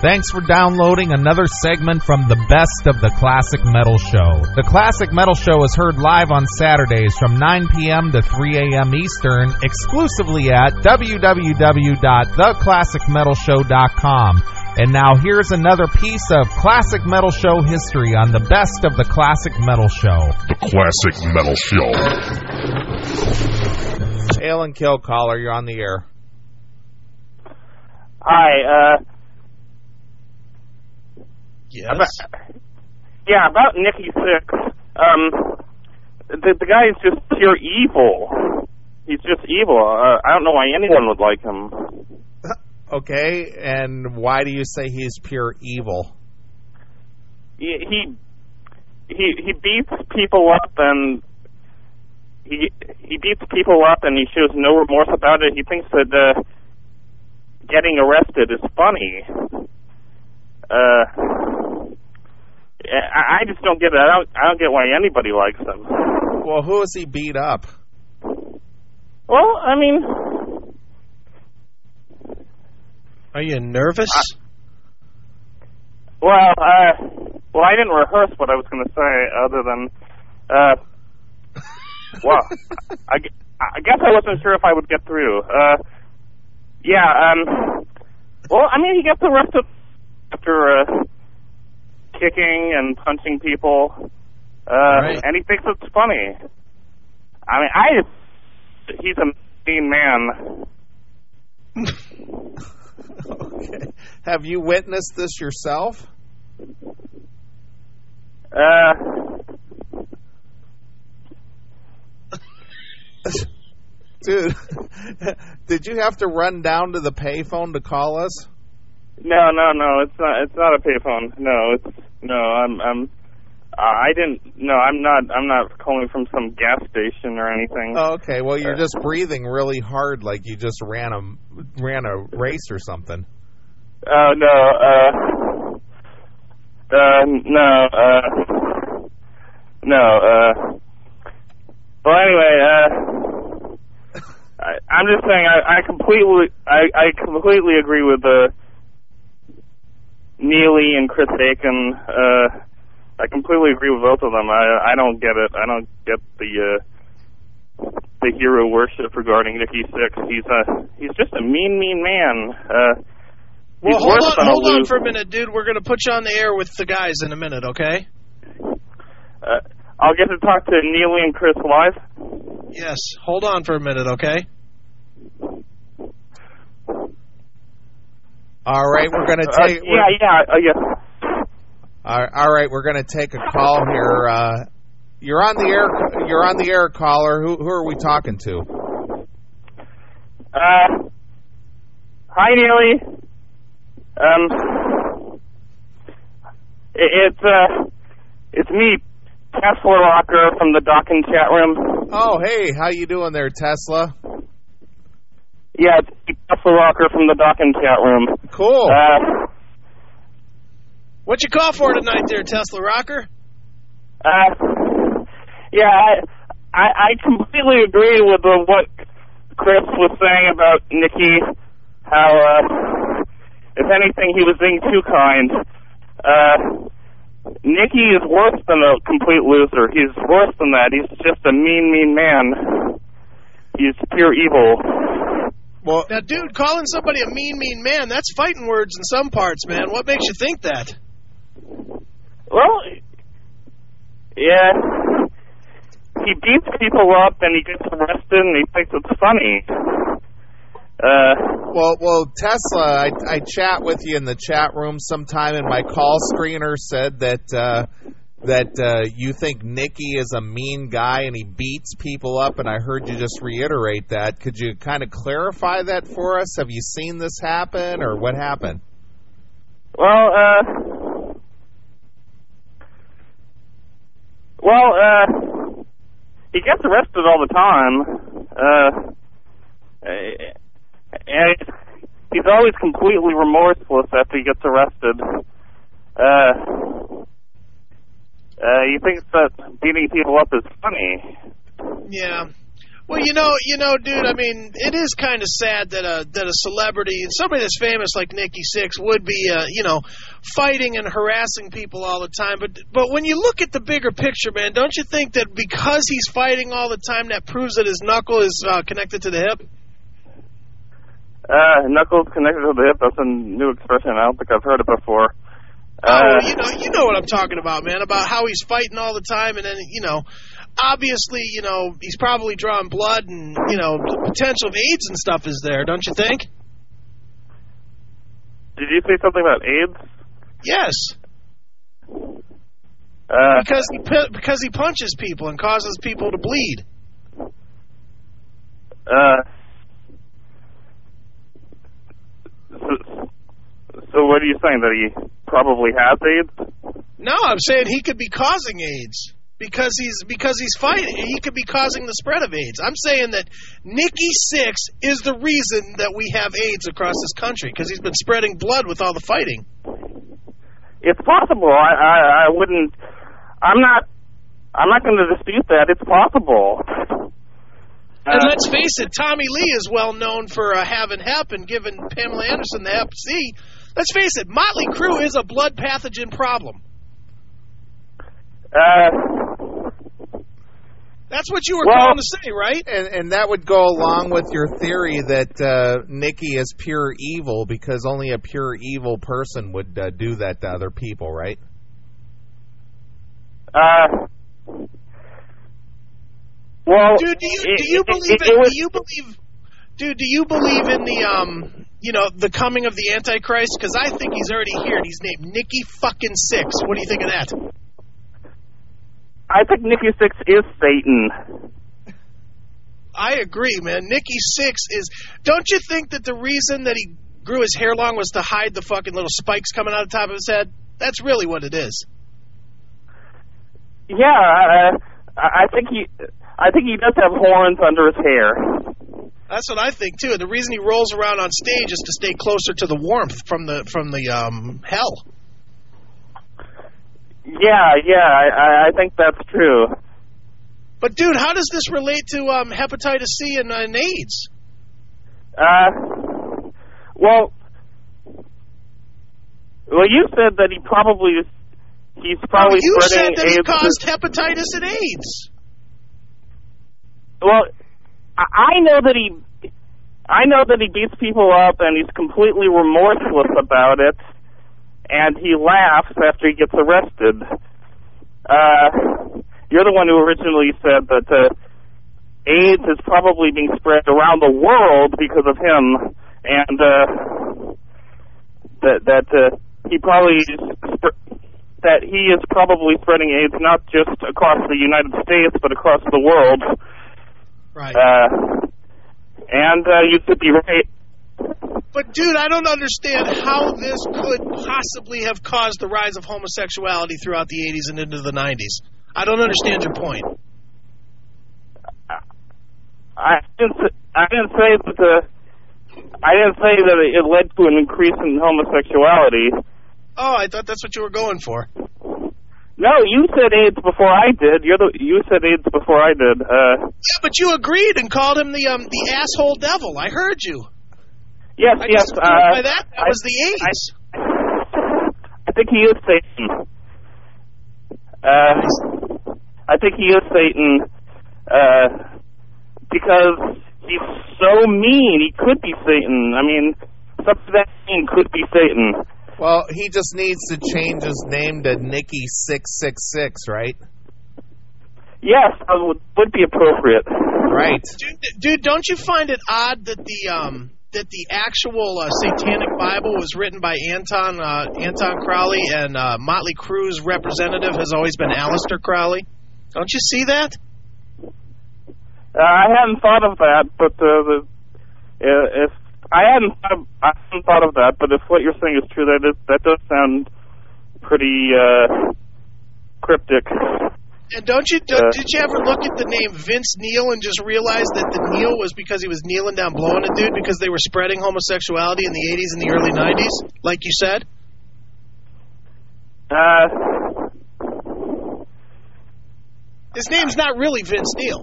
Thanks for downloading another segment from the Best of the Classic Metal Show. The Classic Metal Show is heard live on Saturdays from 9 p.m. to 3 a.m. Eastern, exclusively at www.theclassicmetalshow.com. And now here's another piece of Classic Metal Show history on the Best of the Classic Metal Show. The Classic Metal Show. Hail and kill, caller. You're on the air. Hi, Yes. About Nicky Six. The guy is just pure evil. He's just evil. I don't know why anyone would like him. Okay, and why do you say he's pure evil? He beats people up and he beats people up and he shows no remorse about it. He thinks that getting arrested is funny. I just don't get it. I don't get why anybody likes him. Well, who has he beat up? Well, I mean, Are you nervous? I didn't rehearse what I was going to say other than, I guess I wasn't sure if I would get through. He gets arrested after kicking and punching people, Right. and he thinks it's funny. I mean, he's a mean man. Okay. Have you witnessed this yourself? Dude, did you have to run down to the payphone to call us? No, it's not a payphone. I'm not calling from some gas station or anything. Oh, okay, well, you're just breathing really hard like you just ran a race or something. Well, anyway, I'm just saying I completely agree with Neely and Chris Aiken. I completely agree with both of them. I don't get it. I don't get the hero worship regarding Nicky Six. He's just a mean man. Well, hold on for a minute, dude. We're going to put you on the air with the guys in a minute, okay? I'll get to talk to Neely and Chris live? Yes. Hold on for a minute, okay? All right, we're going to take... yes. All right, we're going to take a call here. You're on the air. You're on the air, caller. Who are we talking to? Hi, Neely. It's me, Tesla Rocker from the Dawkins chat room. Oh, hey, how you doing there, Tesla? Yeah, it's me, Tesla Rocker from the Dawkins chat room. Cool. What you call for tonight there, Tesla Rocker? I completely agree with what Chris was saying about Nicky. How, if anything, he was being too kind. Nicky is worse than a complete loser. He's worse than that. He's just a mean man. He's pure evil. Well, now, dude, calling somebody a mean man, that's fighting words in some parts, man. What makes you think that? Well, yeah. He beats people up and he gets arrested and he thinks it's funny. Well, Tesla, I chat with you in the chat room sometime, and my call screener said that you think Nicky is a mean guy and he beats people up, and I heard you just reiterate that. Could you kind of clarify that for us? Have you seen this happen, or what happened? He gets arrested all the time. And he's always completely remorseless after he gets arrested. He thinks that beating people up is funny. Yeah. Well, you know, dude. I mean, it is kind of sad that a celebrity, somebody that's famous like Nikki Sixx, would be, fighting and harassing people all the time. But when you look at the bigger picture, man, don't you think that because he's fighting all the time, that proves that his knuckle is connected to the hip? Knuckles connected to the hip. That's a new expression. I don't think I've heard it before. You know what I'm talking about, man. About how he's fighting all the time, and then obviously, he's probably drawing blood, and the potential of AIDS and stuff is there, don't you think? Did you say something about AIDS? Yes. Because he punches people and causes people to bleed. So what are you saying, that he probably has AIDS? No, I'm saying he could be causing AIDS because he's fighting. He could be causing the spread of AIDS. I'm saying that Nikki Sixx is the reason that we have AIDS across this country, because he's been spreading blood with all the fighting. It's possible. I wouldn't. I'm not going to dispute that. It's possible. And let's face it, Tommy Lee is well known for having hep and giving Pamela Anderson the hep C. Let's face it, Motley Crue is a blood pathogen problem. That's what you were calling to say, right? And that would go along with your theory that Nikki is pure evil, because only a pure evil person would do that to other people, right? Well, dude, do you believe in the coming of the Antichrist? Because I think he's already here, and he's named Nikki fucking Sixx. What do you think of that? I think Nikki Sixx is Satan. I agree, man. Nikki Sixx is... Don't you think that the reason that he grew his hair long was to hide the fucking little spikes coming out of the top of his head? That's really what it is. Yeah, I think he does have horns under his hair. That's what I think too. The reason he rolls around on stage is to stay closer to the warmth from the hell. Yeah, I think that's true. But dude, how does this relate to hepatitis C and AIDS? Well, you said that he's probably you spreading said that AIDS. He caused hepatitis and AIDS. Well, I know that he beats people up and he's completely remorseless about it, and he laughs after he gets arrested. You're the one who originally said that AIDS is probably being spread around the world because of him, and that he is probably spreading AIDS not just across the United States but across the world. Right. And you could be right. But, dude, I don't understand how this could possibly have caused the rise of homosexuality throughout the 80s and into the 90s. I don't understand your point. I didn't say that it led to an increase in homosexuality. Oh, I thought that's what you were going for. No, you said AIDS before I did. You said AIDS before I did. Yeah, but you agreed and called him the asshole devil. I heard you. Yes. By that was the AIDS. I think he is Satan. I think he is Satan because he's so mean. He could be Satan. I mean, something that mean could be Satan. Well, he just needs to change his name to Nikki 666, right? Yes, that would be appropriate. Right. Dude, don't you find it odd that the actual Satanic Bible was written by Anton Crowley, and Motley Crue's representative has always been Aleister Crowley? Don't you see that? I hadn't thought of that, but if I hadn't thought of that, but if what you're saying is true, that does sound pretty cryptic. And did you ever look at the name Vince Neil and just realize that the Neil was because he was kneeling down blowing a dude because they were spreading homosexuality in the 80s and the early 90s, like you said? His name's not really Vince Neil.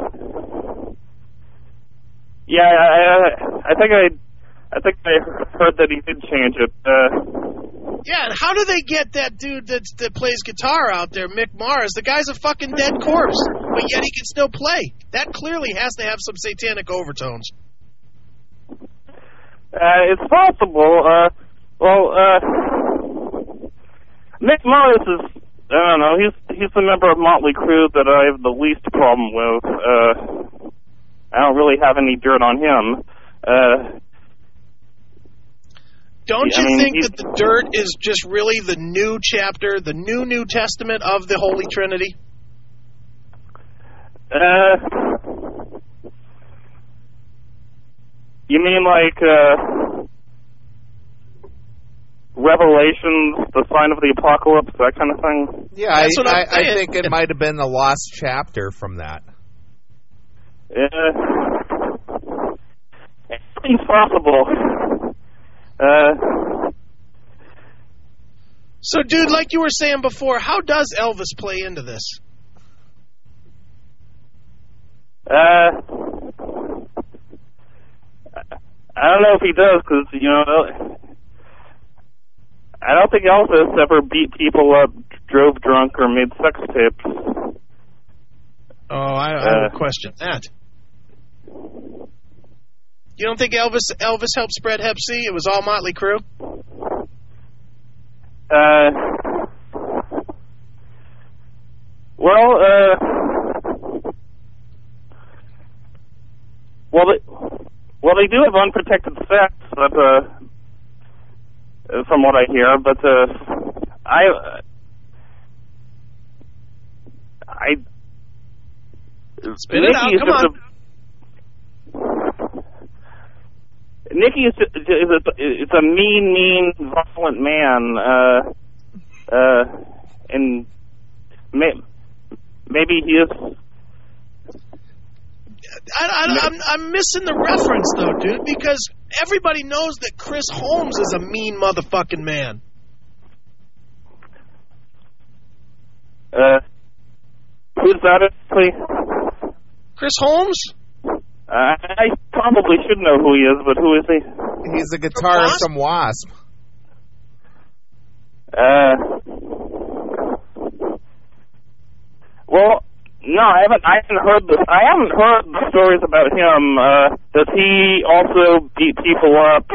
Yeah, I think I heard that he did change it. Yeah, and how do they get that dude that plays guitar out there, Mick Mars? The guy's a fucking dead corpse, but yet he can still play. That clearly has to have some satanic overtones. It's possible. Mick Mars is, I don't know, he's the member of Motley Crue that I have the least problem with. I don't really have any dirt on him. Don't you think that the dirt is just really the new chapter, the New Testament of the Holy Trinity? You mean like Revelations, the sign of the apocalypse, that kind of thing? Yeah, I think it might have been the lost chapter from that. Anything's possible. So, dude, like you were saying before, how does Elvis play into this? I don't know if he does, because, you know, I don't think Elvis ever beat people up, drove drunk, or made sex tapes. Oh, I would question that. You don't think Elvis helped spread Hep C? It was all Motley Crue? Well, they do have unprotected sex, but, from what I hear, but, Spit it out, come on. Nicky is a mean, violent man, and maybe he is. I'm missing the reference, though, dude, because everybody knows that Chris Holmes is a mean motherfucking man. Who's that, please? Chris Holmes? I probably should know who he is, but who is he? He's a guitarist from Wasp. Well, no, I haven't heard this. I haven't heard the stories about him. Does he also beat people up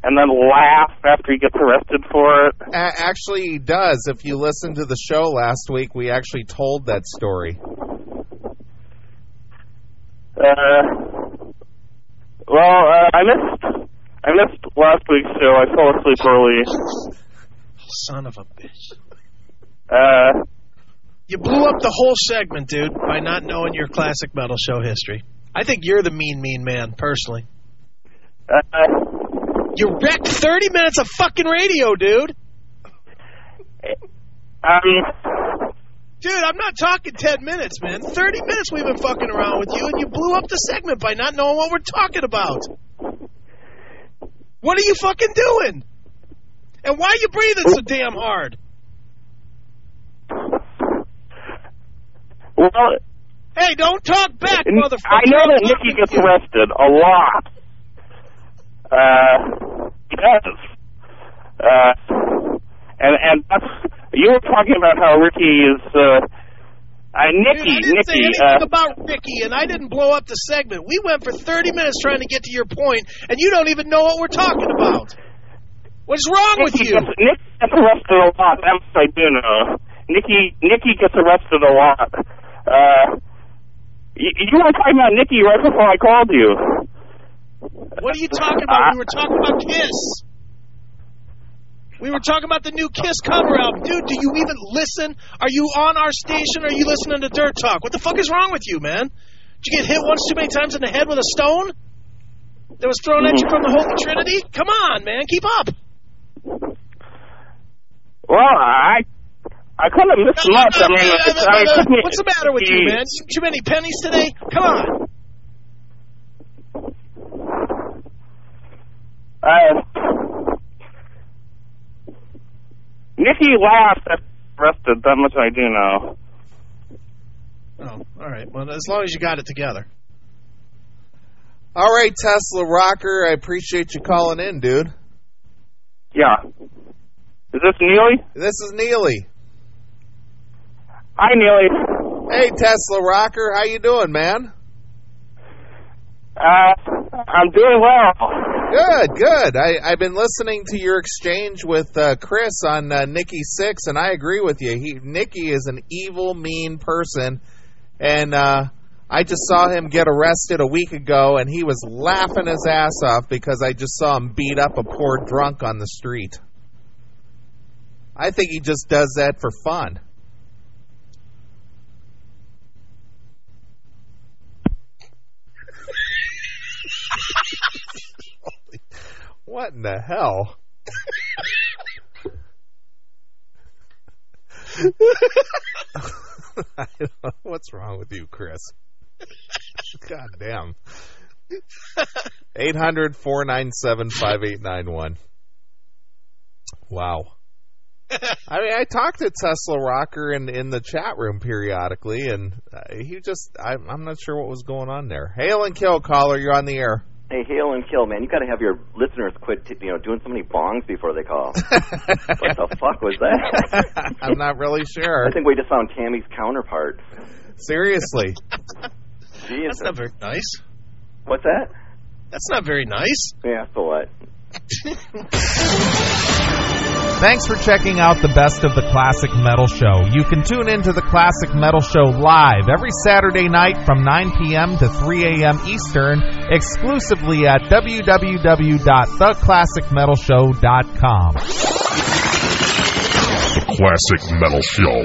and then laugh after he gets arrested for it? Actually, he does. If you listened to the show last week, we actually told that story. I missed last week's show. I fell asleep early. Son of a bitch. You blew up the whole segment, dude, by not knowing your classic metal show history. I think you're the mean man, personally. You wrecked 30 minutes of fucking radio, dude. Dude, I'm not talking 10 minutes, man. 30 minutes we've been fucking around with you, and you blew up the segment by not knowing what we're talking about. What are you fucking doing? And why are you breathing so damn hard? Well, hey, don't talk back, motherfucker. I know that Nicky gets arrested a lot. He does. And that's, you were talking about how Ricky is, Nicky. Dude, I didn't say anything about Ricky, and I didn't blow up the segment. We went for 30 minutes trying to get to your point, and you don't even know what we're talking about. What's wrong with you? Nicky gets arrested a lot. That's what I do know. Nicky gets arrested a lot. You were talking about Nicky right before I called you. What are you talking about? We were talking about Kiss. We were talking about the new Kiss cover album. Dude, do you even listen? Are you on our station or are you listening to Dirt Talk? What the fuck is wrong with you, man? Did you get hit once too many times in the head with a stone that was thrown at you from the Holy Trinity? Come on, man. Keep up. Well, I couldn't have missed much. What's the matter with you, man? Too many pennies today? Come on. Nicky laughed at arrested. That much I do know. Oh, all right. Well, as long as you got it together. All right, Tesla Rocker, I appreciate you calling in, dude. Yeah. Is this Neely? This is Neely. Hi, Neely. Hey, Tesla Rocker, how you doing, man? I'm doing well. Good. I've been listening to your exchange with Chris on Nikki 6, and I agree with you. Nikki is an evil, mean person, and I just saw him get arrested a week ago, and he was laughing his ass off because I just saw him beat up a poor drunk on the street. I think he just does that for fun. What in the hell? I don't know. What's wrong with you, Chris? God damn. 800-497-5891. Wow. I mean, I talk to Tesla Rocker in the chat room periodically, and I'm not sure what was going on there. Hail and kill, caller. You're on the air. Hey, hail and kill, man. You got to have your listeners quit, doing so many bongs before they call. What the fuck was that? I'm not really sure. I think we just found Tammy's counterpart. Seriously. Jesus. That's not very nice. What's that? That's not very nice. Yeah, so what? Thanks for checking out the Best of the Classic Metal Show. You can tune into the Classic Metal Show live every Saturday night from 9 p.m. to 3 a.m. Eastern, exclusively at www.theclassicmetalshow.com. The Classic Metal Show.